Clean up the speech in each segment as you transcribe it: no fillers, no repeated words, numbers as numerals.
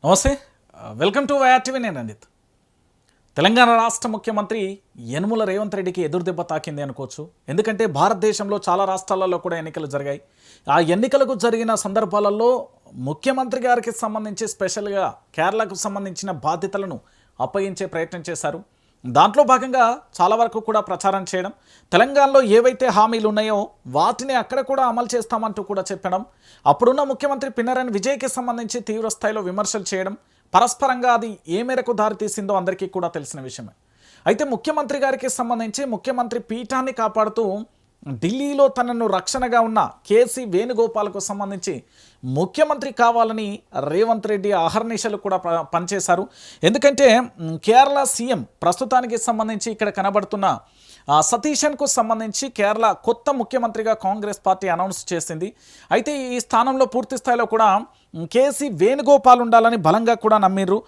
నమస్తే. Welcome to YR TV. నేను రంజిత్. తెలంగాణ రాష్ట్ర ముఖ్యమంత్రి యనుమల రేవంత్ రెడ్డికి ఎదురుదెబ్బ తాకింది అనుకోవచ్చు. ఎందుకంటే భారతదేశంలో చాలా రాష్ట్రాలలో కూడా ఎన్నికలు జరిగాయి. ఆ ఎన్నికలకు జరిగిన సందర్భాలలో ముఖ్యమంత్రి గారికి సంబంధించి స్పెషల్గా కేరళకు సంబంధించిన బాధ్యతలను అప్పగించే ప్రయత్నం చేశారు. దాంట్లో భాగంగా చాలా వరకు కూడా ప్రచారం చేయడం, తెలంగాణలో ఏవైతే హామీలు ఉన్నాయో వాటిని అక్కడ కూడా అమలు చేస్తామంటూ కూడా చెప్పడం, అప్పుడున్న ముఖ్యమంత్రి పినరన్ విజయ్కి సంబంధించి తీవ్ర స్థాయిలో విమర్శలు చేయడం, పరస్పరంగా అది ఏ మేరకు దారితీసిందో అందరికీ కూడా తెలిసిన విషయమే. అయితే ముఖ్యమంత్రి గారికి సంబంధించి ముఖ్యమంత్రి పీఠాన్ని కాపాడుతూ ఢిల్లీలో తనను రక్షణగా ఉన్న కేసీ వేణుగోపాల్కు సంబంధించి ముఖ్యమంత్రి కావాలని రేవంత్ రెడ్డి అహర్నిశలు కూడా పనిచేశారు. ఎందుకంటే కేరళ సీఎం ప్రస్తుతానికి సంబంధించి ఇక్కడ కనబడుతున్న సతీశన్కు సంబంధించి కేరళ కొత్త ముఖ్యమంత్రిగా కాంగ్రెస్ పార్టీ అనౌన్స్ చేసింది. అయితే ఈ స్థానంలో పూర్తి స్థాయిలో కూడా కేసీ వేణుగోపాల్ ఉండాలని బలంగా కూడా నమ్మిర్రు.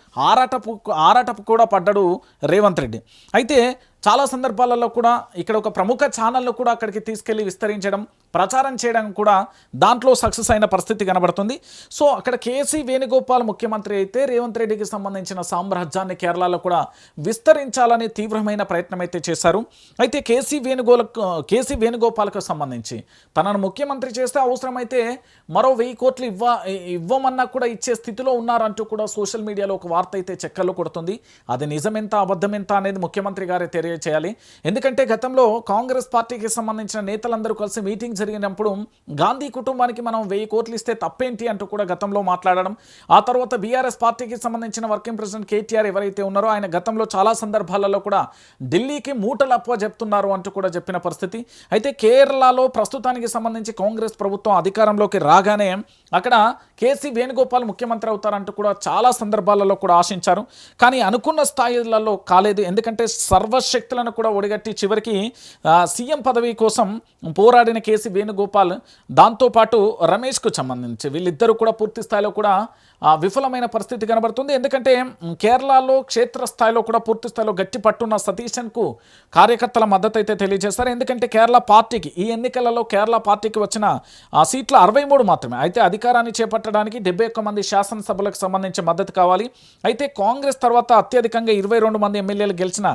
ఆరాటపు కూడా పడ్డాడు రేవంత్ రెడ్డి. అయితే చాలా సందర్భాలలో కూడా ఇక్కడ ఒక ప్రముఖ ఛానల్ను కూడా అక్కడికి తీసుకెళ్లి విస్తరించడం, ప్రచారం చేయడం కూడా దాంట్లో సక్సెస్ అయిన పరిస్థితి కనబడుతుంది. సో అక్కడ కేసీ వేణుగోపాల్ ముఖ్యమంత్రి అయితే రేవంత్ రెడ్డికి సంబంధించిన సామ్రాజ్యాన్ని కేరళలో కూడా విస్తరించాలని తీవ్రమైన ప్రయత్నం అయితే చేశారు. అయితే కేసీ వేణుగోపాల్కు సంబంధించి తనను ముఖ్యమంత్రి చేస్తే అవసరమైతే మరో 1000 కోట్లు ఇవ్వమన్నా కూడా ఇచ్చే స్థితిలో ఉన్నారంటూ కూడా సోషల్ మీడియాలో ఒక వార్త అయితే చెక్కర్లు కొడుతుంది. అది నిజమెంత అబద్ధమెంత అనేది ముఖ్యమంత్రి గారే తెలియచేయాలి. ఎందుకంటే గతంలో కాంగ్రెస్ పార్టీకి సంబంధించిన నేతలందరూ కలిసి మీటింగ్ జరిగినప్పుడు గాంధీ కుటుంబానికి మనం 1000 కోట్లు ఇస్తే తప్పేంటి అంటూ కూడా గతంలో మాట్లాడడం, ఆ తర్వాత బీఆర్ఎస్ పార్టీకి సంబంధించిన వర్కింగ్ ప్రెసిడెంట్ కేటీఆర్ ఎవరైతే ఉన్నారో ఆయన గతంలో చాలా సందర్భాలలో కూడా ఢిల్లీకి మూటలు అప్ప చెప్తున్నారు అంటూ కూడా చెప్పిన పరిస్థితి. అయితే కేరళలో ప్రస్తుతానికి సంబంధించి కాంగ్రెస్ ప్రభుత్వం అధికారంలోకి రాగానే అక్కడ కేసీ వేణుగోపాల్ ముఖ్యమంత్రి అవుతారంటూ కూడా చాలా సందర్భాలలో కూడా ఆశించారు. కానీ అనుకున్న స్థాయిలలో కాలేదు. ఎందుకంటే సర్వశక్తులను కూడా ఒడిగట్టి చివరికి సీఎం పదవి కోసం పోరాడిన కేసీ వేణుగోపాల్ దాంతోపాటు రమేష్కు సంబంధించి వీళ్ళిద్దరూ కూడా పూర్తి స్థాయిలో కూడా విఫలమైన పరిస్థితి కనబడుతుంది. ఎందుకంటే కేరళలో క్షేత్రస్థాయిలో కూడా పూర్తి స్థాయిలో గట్టి పట్టున్న సతీశన్కు కార్యకర్తల మద్దతు అయితే తెలియజేస్తారు. ఎందుకంటే కేరళ పార్టీకి ఈ ఎన్నికలలో కేరళ పార్టీకి వచ్చిన సీట్లు 63 మాత్రమే. అయితే అధికారాన్ని చేపట్టడానికి 71 మంది శాసనసభలకు సంబంధించి మద్దతు కావాలి. అయితే కాంగ్రెస్ తర్వాత అత్యధికంగా 22 మంది ఎమ్మెల్యేలు గెలిచిన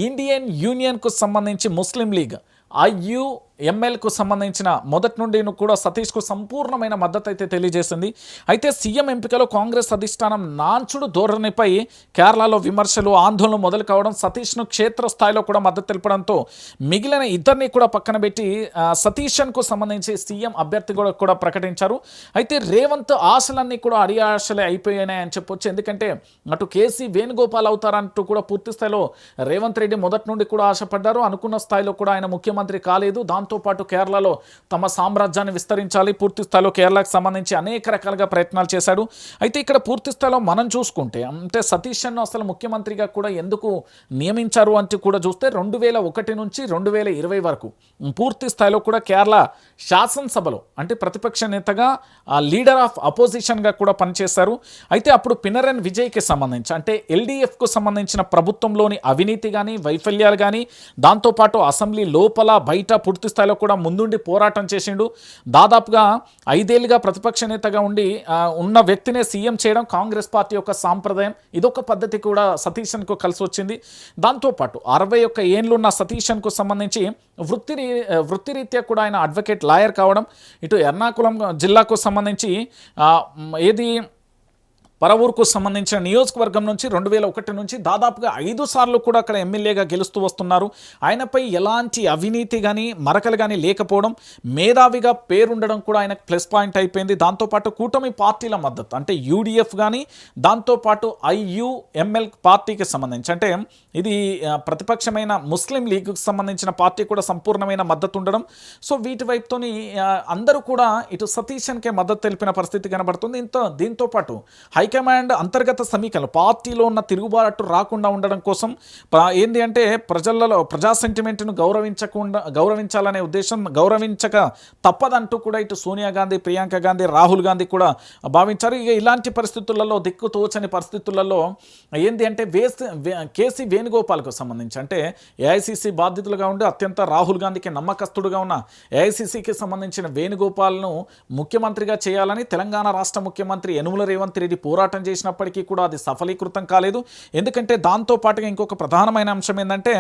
ఇండియన్ యూనియన్కు సంబంధించి ముస్లిం లీగ్ IUMLకు సంబంధించిన మొదటి నుండి కూడా సతీష్కు సంపూర్ణమైన మద్దతు అయితే తెలియజేసింది. అయితే సీఎం ఎంపికలో కాంగ్రెస్ అధిష్టానం నాంచుడు ధోరణిపై కేరళలో విమర్శలు, ఆందోళనలు మొదలు కావడం, సతీష్ను క్షేత్రస్థాయిలో కూడా మద్దతు తెలపడంతో మిగిలిన ఇద్దరిని కూడా పక్కన పెట్టి సతీశన్కు సంబంధించి సీఎం అభ్యర్థి కూడా ప్రకటించారు. అయితే రేవంత్ ఆశలన్నీ కూడా ఆశలే అయిపోయాయి అని చెప్పొచ్చు. ఎందుకంటే అటు కేసీ వేణుగోపాల్ అవుతారంటూ కూడా పూర్తి స్థాయిలో రేవంత్ రెడ్డి మొదటి నుండి కూడా ఆశపడ్డారు. అనుకున్న స్థాయిలో కూడా ఆయన ముఖ్యమంత్రి కాలేదు. దాంతోపాటు కేరళలో తమ సామ్రాజ్యాన్ని విస్తరించాలి, పూర్తి స్థాయిలో కేరళకు సంబంధించి అనేక రకాలుగా ప్రయత్నాలు చేశాడు. అయితే ఇక్కడ పూర్తి స్థాయిలో మనం చూసుకుంటే అంటే సతీశన్ను అసలు ముఖ్యమంత్రిగా కూడా ఎందుకు నియమించారు అంటే కూడా చూస్తే 2001 నుంచి 2020 వరకు పూర్తి స్థాయిలో కూడా కేరళ శాసనసభలో అంటే ప్రతిపక్ష నేతగా లీడర్ ఆఫ్ అపోజిషన్గా కూడా పనిచేశారు. అయితే అప్పుడు పినరన్ విజయ్కి సంబంధించి అంటే LDFకు సంబంధించిన ప్రభుత్వంలోని అవినీతి కానీ వైఫల్యాలు కానీ, దాంతోపాటు అసెంబ్లీ లోపల బయట పూర్తి స్థాయిలో కూడా ముందుండి పోరాటం చేసిండు. దాదాపుగా 5 ఏళ్ళుగా ప్రతిపక్ష నేతగా ఉన్న వ్యక్తినే సీఎం చేయడం కాంగ్రెస్ పార్టీ యొక్క సాంప్రదాయం. ఇదొక పద్ధతి కూడా సతీశన్కు కలిసి వచ్చింది. దాంతోపాటు 61 ఏళ్ళున్న సతీశన్కు సంబంధించి వృత్తిరీత్యా కూడా ఆయన అడ్వకేట్ లాయర్ కావడం, ఇటు ఎర్నాకుళం జిల్లాకు సంబంధించి పరవూరుకు సంబంధించిన నియోజకవర్గం నుంచి 2001 నుంచి దాదాపుగా 5 సార్లు కూడా అక్కడ ఎమ్మెల్యేగా గెలుస్తూ వస్తున్నారు. ఆయనపై ఎలాంటి అవినీతి కానీ మరకలు కానీ లేకపోవడం, మేధావిగా పేరుండడం కూడా ఆయనకు ప్లస్ పాయింట్ అయిపోయింది. దాంతోపాటు కూటమి పార్టీల మద్దతు అంటే UDF కానీ, దాంతోపాటు IUML పార్టీకి సంబంధించి అంటే ఇది ప్రతిపక్షమైన ముస్లిం లీగ్కి సంబంధించిన పార్టీ కూడా సంపూర్ణమైన మద్దతు ఉండడం. సో వీటి వైపుతోని అందరూ కూడా ఇటు సతీశన్కే మద్దతు తెలిపిన పరిస్థితి కనబడుతుంది. దీంతోపాటు హైకమాండ్ అంతర్గత సమీకరణలు పార్టీలో ఉన్న తిరుగుబాటు రాకుండా ఉండడం కోసం ఏంటి అంటే ప్రజా సెంటిమెంట్ను గౌరవించాలనే ఉద్దేశం, గౌరవించక తప్పదంటూ కూడా ఇటు సోనియా గాంధీ, ప్రియాంక గాంధీ, రాహుల్ గాంధీ కూడా భావించారు. ఇక ఇలాంటి పరిస్థితులలో దిక్కు తోచని పరిస్థితులలో ఏంటి అంటే కేసీ వేణుగోపాల్కు సంబంధించి అంటే ఏఐసిసి బాధ్యతలుగా ఉండి అత్యంత రాహుల్ గాంధీకి నమ్మకస్తుడుగా ఉన్న ఏఐసిసికి సంబంధించిన వేణుగోపాల్ను ముఖ్యమంత్రిగా చేయాలని తెలంగాణ రాష్ట్ర ముఖ్యమంత్రి యనుమల రేవంత్ రెడ్డి పోరాటం చేసినప్పటికీ కూడా అది సఫలీకృతం కాలేదు. ఎందుకంటే దాంతో పాటుగా ఇంకొక ప్రధానమైన అంశం ఏంటంటే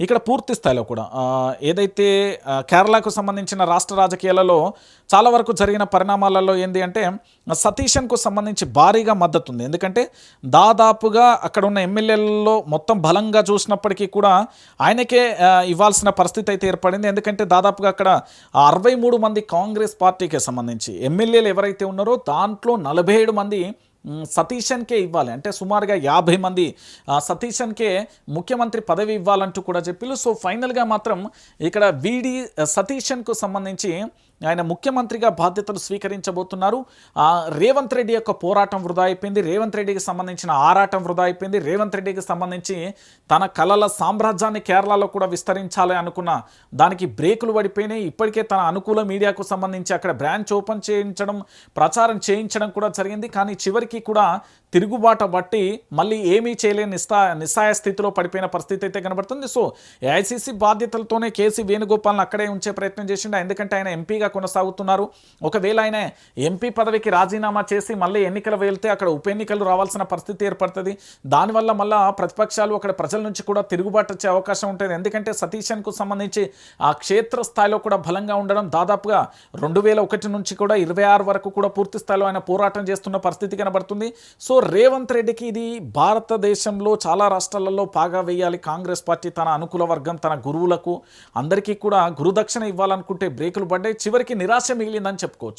ఇక్కడ పూర్తి స్థాయిలో కూడా ఏదైతే కేరళకు సంబంధించిన రాష్ట్ర రాజకీయాలలో చాలా వరకు జరిగిన పరిణామాలలో ఏంటి అంటే సతీషన్కు సంబంధించి భారీగా మద్దతు ఉంది. ఎందుకంటే దాదాపుగా అక్కడ ఉన్న ఎమ్మెల్యేలలో మొత్తం బలంగా చూసినప్పటికీ కూడా ఆయనకే ఇవ్వాల్సిన పరిస్థితి అయితే ఏర్పడింది. ఎందుకంటే దాదాపుగా అక్కడ 63 మంది కాంగ్రెస్ పార్టీకి సంబంధించి ఎమ్మెల్యేలు ఎవరైతే ఉన్నారో దాంట్లో 47 మంది సతీషన్కే ఇవ్వాలి, అంటే సుమారుగా 50 మంది సతీషన్కే ముఖ్యమంత్రి పదవి ఇవ్వాలంటూ కూడా చెప్పిళ్ళు. సో ఫైనల్గా మాత్రం ఇక్కడ సతీషన్కు సంబంధించి ఆయన ముఖ్యమంత్రిగా బాధ్యతలు స్వీకరించబోతున్నారు. రేవంత్ రెడ్డి యొక్క పోరాటం వృధా అయిపోయింది, రేవంత్ రెడ్డికి సంబంధించిన ఆరాటం వృధా అయిపోయింది. రేవంత్ రెడ్డికి సంబంధించి తన కలల సామ్రాజ్యాన్ని కేరళలో కూడా విస్తరించాలి అనుకున్న దానికి బ్రేకులు పడిపోయినాయి. ఇప్పటికే తన అనుకూల మీడియాకు సంబంధించి అక్కడ బ్రాంచ్ ఓపెన్ చేయించడం, ప్రచారం చేయించడం కూడా జరిగింది. కానీ చివరికి కూడా తిరుగుబాట బట్టి మళ్ళీ ఏమీ చేయలేని నిస్సాయ స్థితిలో పడిపోయిన పరిస్థితి అయితే కనబడుతుంది. సో ఏఐసీసీ బాధ్యతలతోనే కేసీ వేణుగోపాల్ని అక్కడే ఉంచే ప్రయత్నం చేసిండు. ఎందుకంటే ఆయన ఎంపీగా కొనసాగుతున్నారు. ఒకవేళ ఆయన ఎంపీ పదవికి రాజీనామా చేసి మళ్ళీ ఎన్నికలు వెళ్తే అక్కడ ఉప ఎన్నికలు రావాల్సిన పరిస్థితి ఏర్పడుతుంది. దానివల్ల మళ్ళీ ప్రతిపక్షాలు అక్కడ ప్రజల నుంచి కూడా తిరుగుబాటు వచ్చే అవకాశం ఉంటుంది. ఎందుకంటే సతీషన్కు సంబంధించి ఆ క్షేత్రస్థాయిలో కూడా బలంగా ఉండడం, దాదాపుగా 2001 నుంచి కూడా 26 వరకు కూడా పూర్తి స్థాయిలో ఆయన పోరాటం చేస్తున్న పరిస్థితి కనబడుతుంది. సో రేవంత్ రెడ్డికి ఇది భారతదేశంలో చాలా రాష్ట్రాలలో పాగా వేయాలి. కాంగ్రెస్ పార్టీ తన అనుకూల వర్గం, తన గురువులకు అందరికీ కూడా గురుదక్షిణ ఇవ్వాలనుకుంటే బ్రేకులు పడ్డాయి. చివరికి నిరాశ మిగిలిందని చెప్పుకోవచ్చు.